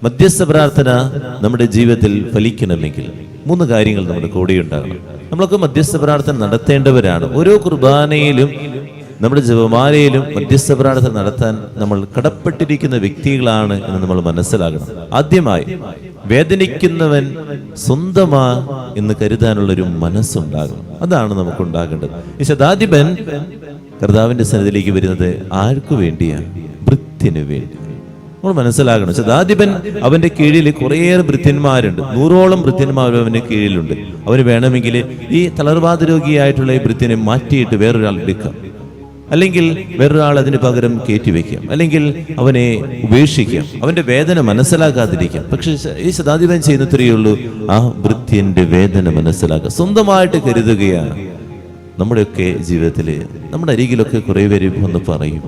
മധ്യസ്ഥ പ്രാർത്ഥന നമ്മുടെ ജീവിതത്തിൽ ഫലിക്കണമെങ്കിൽ 3 കാര്യങ്ങൾ നമ്മുടെ കൂടെയുണ്ടാകണം. നമ്മളൊക്കെ മധ്യസ്ഥ പ്രാർത്ഥന നടത്തേണ്ടവരാണ്. ഓരോ കുർബാനയിലും നമ്മുടെ ജപമാലയിലും മധ്യസ്ഥ പ്രാർത്ഥന നടത്താൻ നമ്മൾ കടപ്പെട്ടിരിക്കുന്ന വ്യക്തികളാണ് എന്ന് നമ്മൾ മനസ്സിലാക്കണം. ആദ്യമായി വേദനിക്കുന്നവൻ സ്വന്തമാ എന്ന് കരുതാനുള്ളൊരു മനസ്സുണ്ടാകണം. അതാണ് നമുക്കുണ്ടാകേണ്ടത്. ഈ ശതാധിപൻ കർത്താവിന്റെ സന്നിധിയിലേക്ക് വരുന്നത് ആർക്കു വേണ്ടിയാണ്? ഭൃത്യന് വേണ്ടി. നമ്മൾ മനസ്സിലാക്കണം, ശതാധിപൻ അവന്റെ കീഴിൽ കുറേയേറെ ഭൃത്യന്മാരുണ്ട്. 100ഓളം ഭൃത്യന്മാർ അവന്റെ കീഴിലുണ്ട്. അവന് വേണമെങ്കിൽ ഈ തളർവാദ രോഗിയായിട്ടുള്ള ഈ ഭൃത്യനെ മാറ്റിയിട്ട് വേറൊരാൾ എടുക്കാം, അല്ലെങ്കിൽ വേറൊരാൾ അതിന് പകരം കയറ്റിവെക്കാം, അല്ലെങ്കിൽ അവനെ ഉപേക്ഷിക്കാം, അവന്റെ വേദന മനസ്സിലാക്കാതിരിക്കാം. പക്ഷെ ഈ ശതാധിപൻ ചെയ്യുന്നത്രയേ ഉള്ളൂ, ആ ഭൃത്യന്റെ വേദന മനസ്സിലാക്കുക, സ്വന്തമായിട്ട് കരുതുകയാണ്. നമ്മുടെയൊക്കെ ജീവിതത്തില് നമ്മുടെ അരികിലൊക്കെ കുറെ പേര് ഒന്ന് പറയും,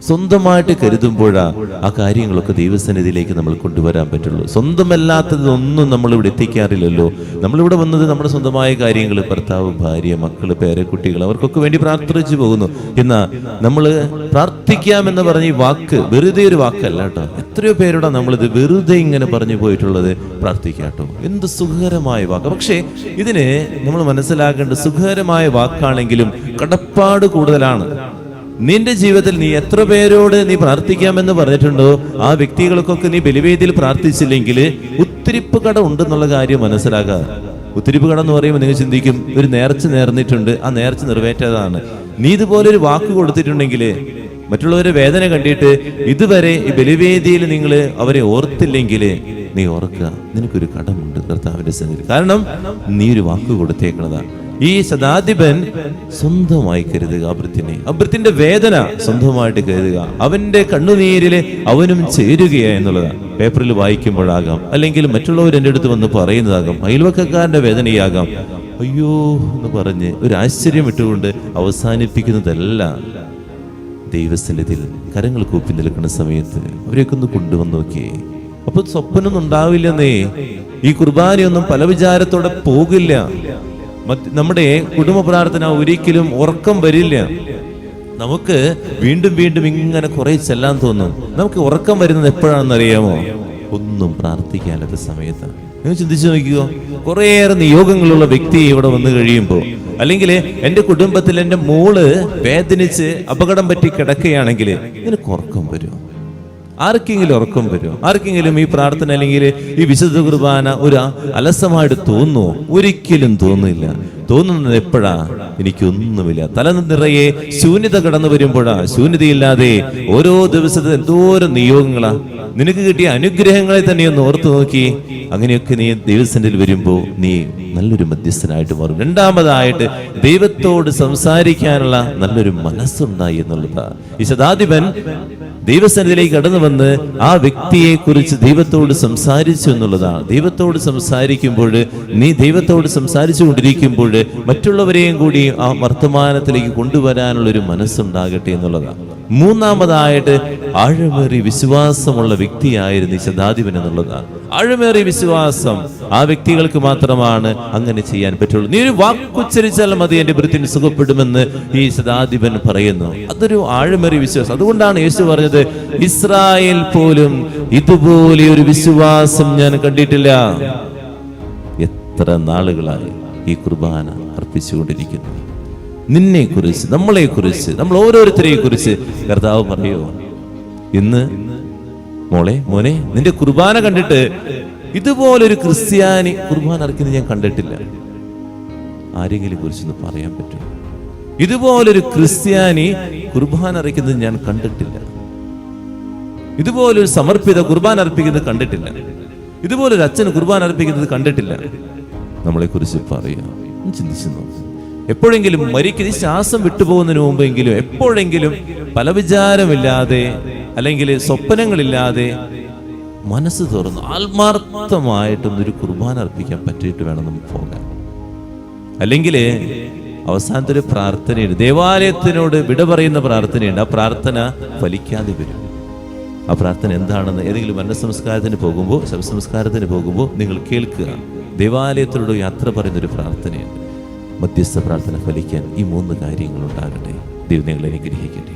സ്വന്തമായിട്ട് കരുതുമ്പോഴാ ആ കാര്യങ്ങളൊക്കെ ദൈവസന്നിധിയിലേക്ക് നമ്മൾ കൊണ്ടുവരാൻ പറ്റുള്ളൂ. സ്വന്തമല്ലാത്തതൊന്നും നമ്മളിവിടെ എത്തിക്കാറില്ലല്ലോ. നമ്മളിവിടെ വന്നത് നമ്മുടെ സ്വന്തമായ കാര്യങ്ങൾ, ഭർത്താവ്, ഭാര്യ, മക്കള്, പേരക്കുട്ടികൾ, അവർക്കൊക്കെ വേണ്ടി പ്രാർത്ഥിച്ചു പോകുന്നു. എന്നാ നമ്മൾ പ്രാർത്ഥിക്കാമെന്ന് പറഞ്ഞ ഈ വാക്ക് വെറുതെ ഒരു വാക്കല്ല കേട്ടോ. എത്രയോ പേരുടെ നമ്മളിത് വെറുതെ ഇങ്ങനെ പറഞ്ഞു പോയിട്ടുള്ളത് പ്രാർത്ഥിക്കാട്ടോ. എന്ത് സുഖകരമായ വാക്ക്. പക്ഷേ ഇതിന് നമ്മൾ മനസ്സിലാക്കേണ്ട, സുഖകരമായ വാക്കാണെങ്കിലും കടപ്പാട് കൂടുതലാണ്. നിന്റെ ജീവിതത്തിൽ നീ എത്ര പേരോട് നീ പ്രാർത്ഥിക്കാമെന്ന് പറഞ്ഞിട്ടുണ്ടോ, ആ വ്യക്തികൾക്കൊക്കെ നീ ബലിവേദിയിൽ പ്രാർത്ഥിച്ചില്ലെങ്കിൽ ഉത്തിരിപ്പ് കട ഉണ്ടെന്നുള്ള കാര്യം മനസ്സിലാക്കുക. ഉത്തിരിപ്പ് കട എന്ന് പറയുമ്പോൾ നിങ്ങൾ ചിന്തിക്കും, ഒരു നേർച്ച നേർന്നിട്ടുണ്ട്, ആ നേർച്ച നിറവേറ്റതാണ്. നീ ഇതുപോലെ ഒരു വാക്ക് കൊടുത്തിട്ടുണ്ടെങ്കിൽ, മറ്റുള്ളവരെ വേദന കണ്ടിട്ട് ഇതുവരെ ഈ ബലിവേദിയിൽ നിങ്ങൾ അവരെ ഓർത്തില്ലെങ്കിൽ നീ ഓർക്കുക, നിനക്കൊരു കടമുണ്ട് കർത്താവിന്റെ സന്നിധിയിൽ. കാരണം നീ ഒരു വാക്ക് കൊടുത്തേക്കുന്നതാണ്. ഈ ശതാധിപൻ സ്വന്തമായി കരുതുക ആ ഭൃത്യന്റെ വേദന സ്വന്തമായിട്ട് കരുതുക. അവന്റെ കണ്ണുനീരില് അവനും ചേരുകയാ എന്നുള്ളതാണ്. പേപ്പറിൽ വായിക്കുമ്പോഴാകാം, അല്ലെങ്കിൽ മറ്റുള്ളവർ എൻ്റെ അടുത്ത് വന്ന് പറയുന്നതാകാം, അയൽവക്കക്കാരന്റെ വേദനയാകാം. അയ്യോ എന്ന് പറഞ്ഞ് ഒരു ആശ്ചര്യം ഇട്ടുകൊണ്ട് അവസാനിപ്പിക്കുന്നതല്ല. ദൈവസന്നിധിയിൽ കരങ്ങൾ കൂപ്പി നിൽക്കുന്ന സമയത്ത് അവരെയൊക്കെ ഒന്ന് കൊണ്ടുവന്ന് നോക്കിയേ. അപ്പൊ സ്വപ്നമൊന്നും ഉണ്ടാവില്ലെന്നേ. ഈ കുർബാനയൊന്നും പല വിചാരത്തോടെ പോകില്ല. നമ്മുടെ കുടുംബ പ്രാർത്ഥന ഒരിക്കലും ഉറക്കം വരില്ല. നമുക്ക് വീണ്ടും വീണ്ടും ഇങ്ങനെ കുറെ ചെല്ലാൻ തോന്നും. നമുക്ക് ഉറക്കം വരുന്നത് എപ്പോഴാണെന്ന് അറിയാമോ? ഒന്നും പ്രാർത്ഥിക്കാത്ത സമയത്താണ്. നിങ്ങൾ ചിന്തിച്ചു നോക്കിയോ, കുറേയേറെ നിയോഗങ്ങളുള്ള വ്യക്തി ഇവിടെ വന്നു കഴിയുമ്പോൾ, അല്ലെങ്കിൽ എൻ്റെ കുടുംബത്തിൽ എൻ്റെ മോള് വേദനിച്ച് അപകടം പറ്റി കിടക്കുകയാണെങ്കിൽ നിനക്ക് ഉറക്കം വരുമോ? ആർക്കെങ്കിലും ഉറക്കം വരുമോ? ആർക്കെങ്കിലും ഈ പ്രാർത്ഥന അല്ലെങ്കിൽ ഈ വിശുദ്ധ കുർബാന ഒരു അലസമായിട്ട് തോന്നുമോ? ഒരിക്കലും തോന്നില്ല. തോന്നുന്നത് എപ്പോഴാ? എനിക്കൊന്നുമില്ല, തല നിറയെ ശൂന്യത കടന്നു വരുമ്പോഴാ. ശൂന്യതയില്ലാതെ ഓരോ ദിവസത്തെ എന്തോരം നിയോഗങ്ങളാ. നിനക്ക് കിട്ടിയ അനുഗ്രഹങ്ങളെ തന്നെ ഒന്ന് ഓർത്തു നോക്കി. അങ്ങനെയൊക്കെ നീ ദൈവസന്നിധിയിൽ വരുമ്പോൾ നീ നല്ലൊരു മധ്യസ്ഥനായിട്ട് മാറും. രണ്ടാമതായിട്ട് ദൈവത്തോട് സംസാരിക്കാനുള്ള നല്ലൊരു മനസ്സുണ്ടായി എന്നുള്ളതാ. ഈ ശതാധിപൻ ദൈവസന്നിധിയിലേക്ക് കടന്നു വന്ന് ആ വ്യക്തിയെ കുറിച്ച് ദൈവത്തോട് സംസാരിച്ചു എന്നുള്ളതാണ്. ദൈവത്തോട് സംസാരിക്കുമ്പോൾ, നീ ദൈവത്തോട് സംസാരിച്ചു കൊണ്ടിരിക്കുമ്പോൾ മറ്റുള്ളവരെയും കൂടി ആ വർത്തമാനത്തിലേക്ക് കൊണ്ടുവരാനുള്ളൊരു മനസ്സുണ്ടാകട്ടെ എന്നുള്ളതാണ്. മൂന്നാമതായിട്ട് ആഴമേറിയ വിശ്വാസമുള്ള വ്യക്തിയായിരുന്നു ഈ ശതാധിപൻ എന്നുള്ളതാണ്. ആഴമേറിയ വിശ്വാസം ആ വ്യക്തികൾക്ക് മാത്രമാണ് അങ്ങനെ ചെയ്യാൻ പറ്റുള്ളൂ. നീ ഒരു വാക്കുച്ചരിച്ചാൽ മതി, എന്റെ ഭൃത്യൻ സുഖപ്പെടുമെന്ന് ഈ ശതാധിപൻ പറയുന്നു. അതൊരു ആഴമേറിയ വിശ്വാസം. അതുകൊണ്ടാണ് യേശു പറഞ്ഞത്, ഇസ്രായേൽ പോലും ഇതുപോലെ ഒരു വിശ്വാസം ഞാൻ കണ്ടിട്ടില്ല. എത്ര നാളുകളായി ഈ കുർബാന അർപ്പിച്ചുകൊണ്ടിരിക്കുന്നു. നിന്നെ കുറിച്ച്, നമ്മളെ കുറിച്ച്, നമ്മൾ ഓരോരുത്തരെ കുറിച്ച് കർത്താവ് പറയോ, ഇന്ന് മോളെ, മോനെ, നിന്റെ കുർബാന കണ്ടിട്ട് ഇതുപോലൊരു ക്രിസ്ത്യാനി കുർബാന അർക്കുന്നത് ഞാൻ കണ്ടിട്ടില്ല. ആരെങ്കിലും കുറിച്ചൊന്ന് പറയാൻ പറ്റുമോ? ഇതുപോലൊരു ക്രിസ്ത്യാനി കുർബാന അർക്കുന്നത് ഞാൻ കണ്ടിട്ടില്ല. ഇതുപോലൊരു സമർപ്പിത കുർബാന അർപ്പിക്കുന്നത് കണ്ടിട്ടില്ല. ഇതുപോലൊരു അച്ഛൻ കുർബാന അർപ്പിക്കുന്നത് കണ്ടിട്ടില്ല. നമ്മളെ കുറിച്ച് പറയാ. ചിന്തിച്ചു നോക്കും. എപ്പോഴെങ്കിലും മരിക്കുന്ന ശ്വാസം വിട്ടുപോകുന്നതിന് മുമ്പെങ്കിലും എപ്പോഴെങ്കിലും പല വിചാരമില്ലാതെ അല്ലെങ്കിൽ സ്വപ്നങ്ങളില്ലാതെ മനസ്സ് തുറന്ന് ആത്മാർത്ഥമായിട്ടൊന്നൊരു കുർബാന അർപ്പിക്കാൻ പറ്റിയിട്ട് വേണം നമുക്ക് പോകാൻ. അല്ലെങ്കിൽ അവസാനത്തെ ഒരു പ്രാർത്ഥനയുണ്ട്, ദേവാലയത്തിനോട് വിട പറയുന്ന പ്രാർത്ഥനയുണ്ട്. ആ പ്രാർത്ഥന ഫലിക്കാതെ വരും. ആ പ്രാർത്ഥന എന്താണെന്ന് ഏതെങ്കിലും മരണസംസ്കാരത്തിന് പോകുമ്പോൾ, ശവസംസ്കാരത്തിന് പോകുമ്പോൾ നിങ്ങൾ കേൾക്കുക. ദേവാലയത്തിനോട് യാത്ര പറയുന്നൊരു പ്രാർത്ഥനയുണ്ട്. മധ്യസ്ഥ പ്രാർത്ഥന ഫലിക്കാൻ ഈ 3 കാര്യങ്ങൾ ഉണ്ടാകട്ടെ. ദൈവം നിങ്ങളെ അനുഗ്രഹിക്കട്ടെ.